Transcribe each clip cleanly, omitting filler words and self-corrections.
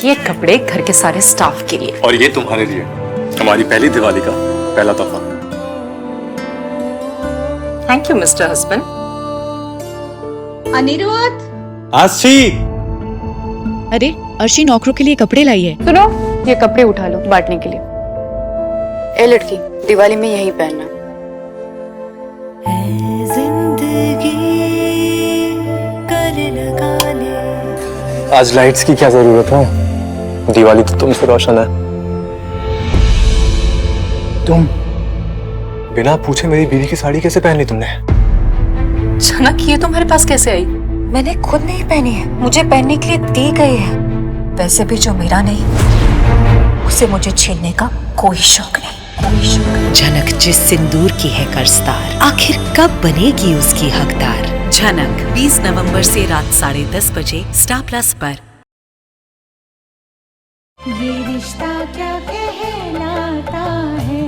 ये कपड़े घर के सारे स्टाफ के लिए। और ये तुम्हारे लिए, हमारी पहली दिवाली का पहला तोहफा। Thank you mister husband. Aniruddh. Aashi. अरे अर्शी नौकरों के लिए कपड़े लाई है। सुनो, ये कपड़े उठा लो बांटने के लिए। ए लड़की, दिवाली में यही पहनना। आज लाइट्स की क्या जरूरत है, दिवाली तो तुमसे रोशन है। तुम बिना पूछे मेरी बीवी की साड़ी कैसे पहन ली तुमने? अचानक ये तुम्हारे पास कैसे आई? मैंने खुद नहीं पहनी है, मुझे पहनने के लिए दी गई है। वैसे भी जो मेरा नहीं उसे मुझे छीनने का कोई शौक नहीं। झनक जिस सिंदूर की है कर्जदार, आखिर कब बनेगी उसकी हकदार। झनक 20 नवंबर से रात 10:30 बजे स्टार प्लस पर। ये रिश्ता क्या कहलाता है।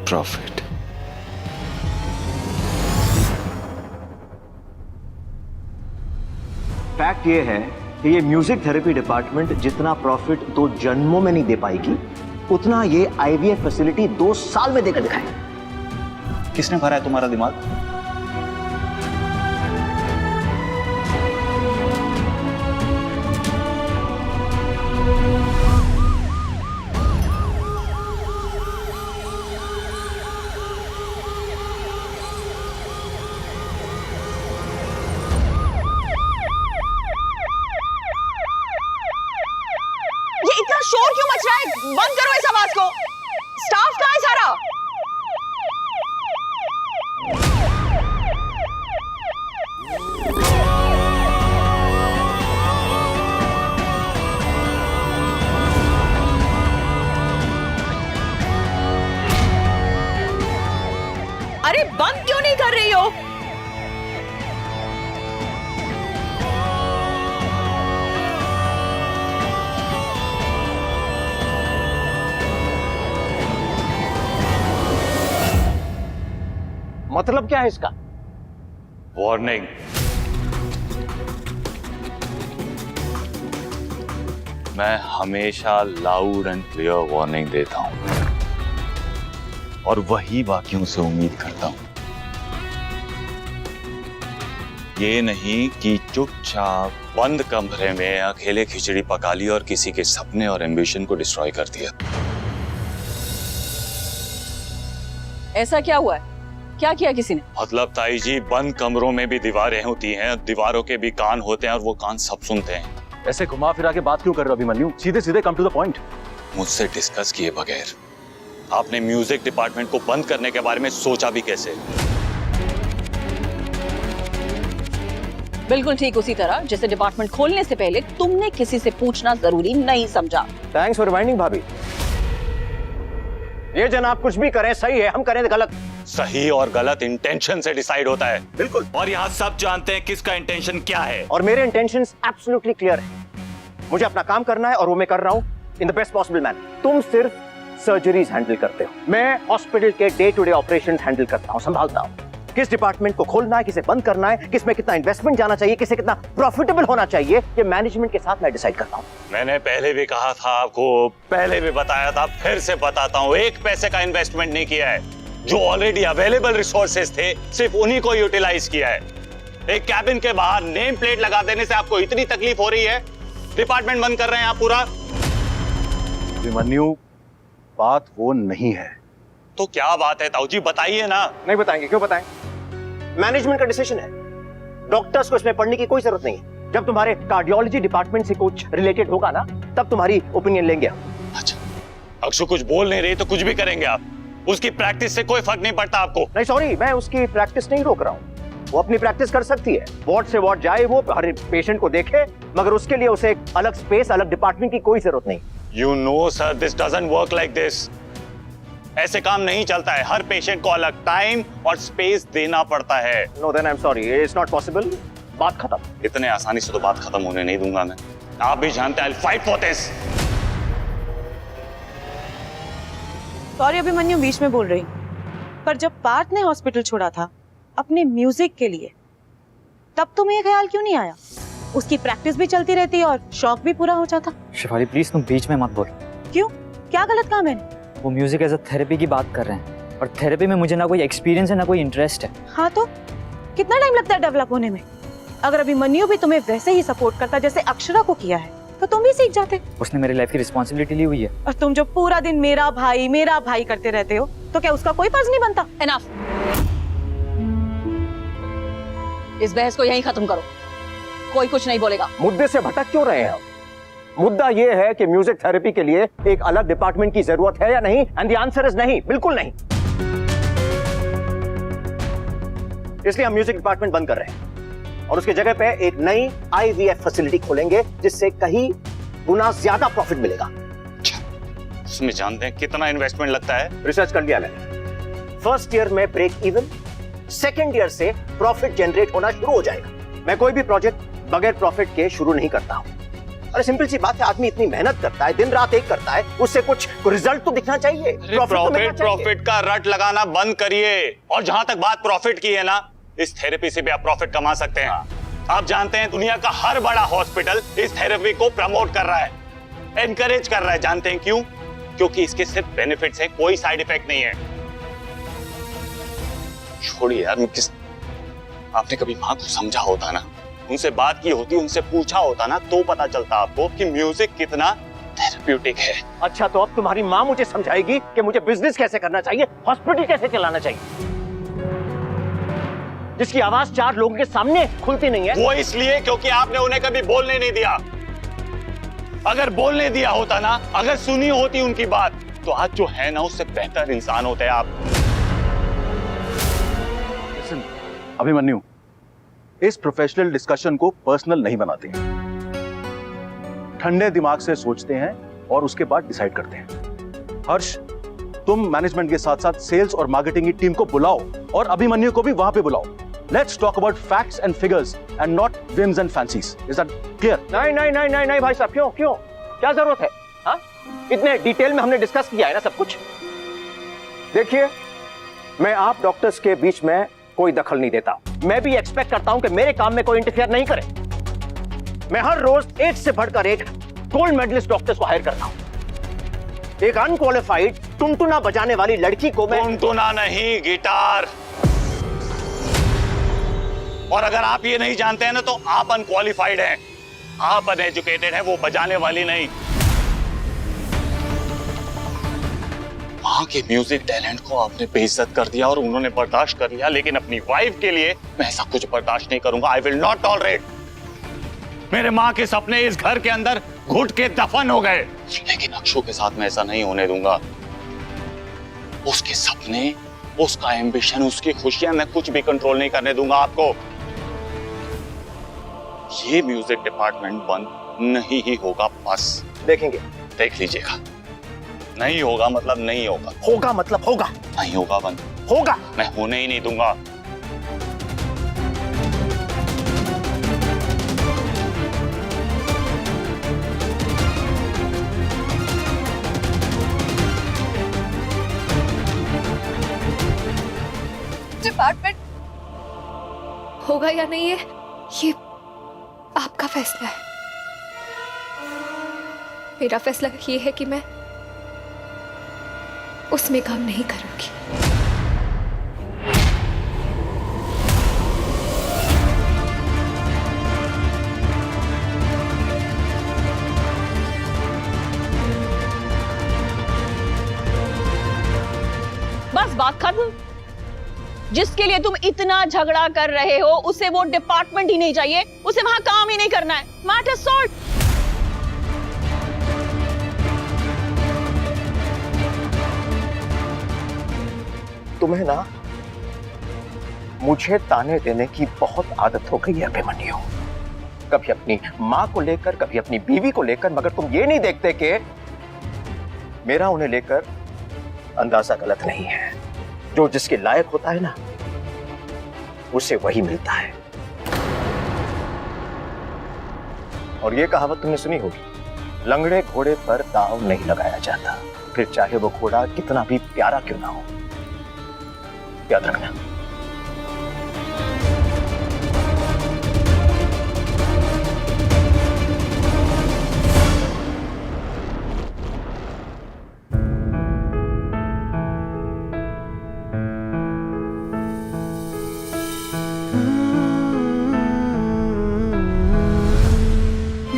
प्रॉफिट। फैक्ट ये है कि ये म्यूजिक थेरेपी डिपार्टमेंट जितना प्रॉफिट 2 जन्मों में नहीं दे पाएगी, उतना ये आईवीएफ फैसिलिटी 2 साल में देकर दिखाएगी। किसने भरा है तुम्हारा दिमाग? शोर क्यों मच रहा है? बंद करो इस आवाज को। स्टाफ कहाँ है सारा? अरे बंद क्यों नहीं कर रही हो? मतलब क्या है इसका? वार्निंग। मैं हमेशा लाउड एंड क्लियर वार्निंग देता हूं और वही बाकियों से उम्मीद करता हूं। ये नहीं कि चुपचाप बंद कमरे में अकेले खिचड़ी पका ली और किसी के सपने और एम्बिशन को डिस्ट्रॉय कर दिया। ऐसा क्या हुआ है? क्या किया किसी ने? मतलब ताई जी, बंद कमरों में भी दीवारें होती हैं, दीवारों के भी कान होते हैं और वो कान सब सुनते हैं। ऐसे घुमा फिरा के बात क्यों कर रहे हो अभिमन्यु? सीधे सीधे कम टू द पॉइंट। मुझसे डिस्कस किए बगैर आपने म्यूजिक डिपार्टमेंट को बंद करने के बारे में सोचा भी कैसे? बिल्कुल ठीक उसी तरह जैसे डिपार्टमेंट खोलने से पहले तुमने किसी से पूछना जरूरी नहीं समझा। थैंक्स फॉर रिमाइंडिंग भाभी। ये जनाब कुछ भी करें सही है, हम करें गलत। सही और गलत इंटेंशन से डिसाइड होता है। बिल्कुल। और यहाँ सब जानते हैं किसका इंटेंशन क्या है। और मेरे इंटेंशंस एब्सोल्युटली क्लियर है। मुझे अपना काम करना है और वो मैं कर रहा हूँ in the best possible manner. तुम सिर्फ सर्जरीज हैंडल करते हो, मैं हॉस्पिटल के day to day operation handle करता हूँ, संभालता हूँ। किस डिपार्टमेंट को खोलना है, किसे बंद करना है, किसमें कितना इन्वेस्टमेंट जाना चाहिए, किसे कितना प्रॉफिटेबल होना चाहिए, ये मैनेजमेंट के साथ मैं डिसाइड करता हूँ। मैंने पहले भी कहा था आपको, पहले भी बताया था, फिर से बताता हूँ, 1 पैसे का इन्वेस्टमेंट नहीं किया है। जो ऑलरेडी अवेलेबल रिसोर्सेज थे सिर्फ उन्हीं को यूटिलाइज किया है। एक कैबिन के बाहर नेम प्लेट लगा देने से आपको इतनी तकलीफ हो रही है? डिपार्टमेंट बंद कर रहे हैं आप पूरा। अभिमन्यु, बात वो नहीं है। तो क्या बात है ताऊ जी, बताइए ना। नहीं बताएंगे, क्यों बताएं? मैनेजमेंट का डिसीजन है, डॉक्टर्स को इसमें पढ़ने की कोई जरूरत नहीं है। जब तुम्हारे कार्डियोलॉजी डिपार्टमेंट से कुछ रिलेटेड होगा ना, तब तुम्हारी ओपिनियन लेंगे। अच्छा, अक्षु कुछ बोल नहीं रही तो कुछ भी करेंगे आप? उसकी प्रैक्टिस से कोई फर्क नहीं पड़ता आपको? नहीं सॉरी, मैं उसकी प्रैक्टिस नहीं रोक रहा हूँ, वो अपनी प्रैक्टिस कर सकती है। वार्ड से वार्ड जाए, वो हर पेशेंट को देखे, मगर उसके लिए उसे एक अलग स्पेस, अलग डिपार्टमेंट की कोई जरूरत नहीं। You know sir, this doesn't work like this. ऐसे काम नहीं चलता है। हर पेशेंट को अलग टाइम और स्पेस देना पड़ता है। No then I am sorry, it's not possible. बात खत्म। इतने आसानी से तो बात खत्म होने नहीं दूंगा मैं। आप भी जानते हैं, I'll fight for this। Sorry Abhimanyu, बीच में बोल रही, पर जब पार्थ ने हॉस्पिटल छोड़ा था अपने म्यूजिक के लिए, तब तुम्हें ये ख्याल क्यों नहीं आया? उसकी प्रैक्टिस भी चलती रहती और शौक भी पूरा हो जाता। शिफाली प्लीज तुम बीच में मत बोल। क्यों, क्या गलत कहा मैंने? वो म्यूजिक एज अ थेरेपी की बात कर रहे हैं, और थेरेपी में मुझे ना कोई एक्सपीरियंस है ना कोई इंटरेस्ट है। हाँ तो कितना टाइम लगता है डेवलप होने में? अगर अभिमन्यु भी तुम्हें वैसे ही सपोर्ट करता जैसे अक्षरा को किया है, तो तुम भी सीख जाते। उसने मेरी लाइफ की रिस्पॉन्सिबिलिटी ली हुई है। और तुम जो पूरा दिन मेरा भाई करते रहते हो, तो क्या उसका कोई फर्ज नहीं बनता? एनफ, इस बहस को यहीं खत्म करो, कोई कुछ नहीं बोलेगा। मुद्दे से भटक क्यों रहे हैं? मुद्दा यह है कि म्यूजिक थेरेपी के लिए एक अलग डिपार्टमेंट की जरूरत है या नहीं, एंड द आंसर इज नहीं, बिल्कुल नहीं। इसलिए हम म्यूजिक डिपार्टमेंट बंद कर रहे हैं और उसकी जगह पे एक नई IVF फैसिलिटी खोलेंगे, जिससे कहीं गुना ज्यादा प्रॉफिट मिलेगा। उसमें जानते हैं कितना इन्वेस्टमेंट लगता है? रिसर्च कर लिया मैंने। फर्स्ट ईयर में ब्रेक इवन, सेकेंड ईयर से प्रॉफिट जनरेट होना शुरू हो जाएगा। मैं कोई भी प्रोजेक्ट बगैर प्रॉफिट के शुरू नहीं करता हूं। अरे सिंपल सी बात है, आदमी इतनी मेहनत करता है, दिन रात एक करता है, उससे कुछ रिजल्ट तो दिखना चाहिए। प्रॉफिट का रट लगाना बंद करिए। और जहां तक बात प्रॉफिट की है ना, इस थेरेपी से भी आप प्रॉफिट कमा सकते हैं। आप जानते हैं दुनिया का हर बड़ा हॉस्पिटल इस थेरेपी को प्रमोट कर रहा है, एनकरेज कर रहा है। जानते हैं क्यों? क्योंकि इसके सिर्फ बेनिफिट्स हैं, कोई साइड इफेक्ट नहीं है। छोड़िए यार, आपने कभी मां को समझा होता ना, उनसे बात की होती, उनसे पूछा होता ना, तो पता चलता आपको कि म्यूजिक कितना थेरेप्यूटिक है। अच्छा, तो अब तुम्हारी मां मुझे समझाएगी कि मुझे बिजनेस कैसे करना चाहिए, हॉस्पिटल कैसे चलाना चाहिए, जिसकी आवाज 4 लोगों के सामने खुलती नहीं है। वो इसलिए क्योंकि आपने उन्हें कभी बोलने नहीं दिया। अगर बोलने दिया होता ना, अगर सुनी होती उनकी बात, तो आज जो है ना, उससे बेहतर इंसान होते हैं आप। अभिमन्यु, इस प्रोफेशनल डिस्कशन को पर्सनल नहीं बनाते हैं, ठंडे दिमाग से सोचते हैं और उसके बाद डिसाइड करते हैं। हर्ष, तुम मैनेजमेंट के साथ साथ सेल्स और मार्केटिंग की टीम को बुलाओ और अभिमन्यु को भी वहां पे बुलाओ। Let's talk about facts and figures and not whims and fancies. Is that clear? नहीं भाई साहब, क्यों क्या जरूरत है? हाँ, इतने डिटेल में हमने डिस्कस किया है ना सब कुछ। देखिए, मैं आप डॉक्टर्स के बीच में कोई दखल नहीं देता। मैं भी एक्सपेक्ट करता हूं कि मेरे काम में कोई इंटरफेयर नहीं करे। मैं हर रोज एक से बढ़कर एक गोल्ड मेडलिस्ट डॉक्टर्स को हायर करता हूं। एक अनक्वालिफाइड टुनटुना बजाने वाली लड़की को मैं टुनटुना नहीं, गिटार। और अगर आप ये नहीं जानते हैं ना, तो आप अनक्वालिफाइड हैं, आप अनएजुकेटेड हैं, वो बजाने वाली नहीं। मां के म्यूजिक टैलेंट को आपने बेइज्जत कर दिया और उन्होंने बर्दाश्त कर लिया, लेकिन अपनी वाइफ के लिए मैं ऐसा कुछ बर्दाश्त नहीं करूंगा। I will not tolerate. मेरे मां के सपने इस घर के अंदर घुट के दफन हो गए, लेकिन अक्षु के साथ मैं ऐसा नहीं होने दूंगा। उसके सपने, उसका एम्बिशन, उसकी खुशियां मैं कुछ भी कंट्रोल नहीं करने दूंगा आपको। ये म्यूजिक डिपार्टमेंट बंद नहीं ही होगा, बस देखेंगे, देख लीजिएगा। नहीं होगा मतलब नहीं होगा, होगा मतलब होगा, नहीं होगा बंद होगा, मैं होने ही नहीं दूंगा। डिपार्टमेंट होगा या नहीं है, ये आपका फैसला है। मेरा फैसला ये है कि मैं उसमें काम नहीं करूंगी। बस बात खत्म। जिसके लिए तुम इतना झगड़ा कर रहे हो, उसे वो डिपार्टमेंट ही नहीं चाहिए, उसे वहां काम ही नहीं करना है। Matter solve. तुम्हें ना मुझे ताने देने की बहुत आदत हो गई है अभिमन्यु। कभी अपनी मां को लेकर, कभी अपनी बीवी को लेकर, मगर तुम ये नहीं देखते कि मेरा उन्हें लेकर अंदाजा गलत नहीं है। जो जिसके लायक होता है ना, उसे वही मिलता है। और ये कहावत तुमने सुनी होगी, लंगड़े घोड़े पर दांव नहीं लगाया जाता, फिर चाहे वो घोड़ा कितना भी प्यारा क्यों ना हो। याद रखना।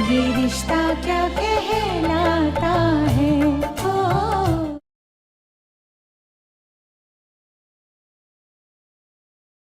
ये रिश्ता क्या कहलाता है।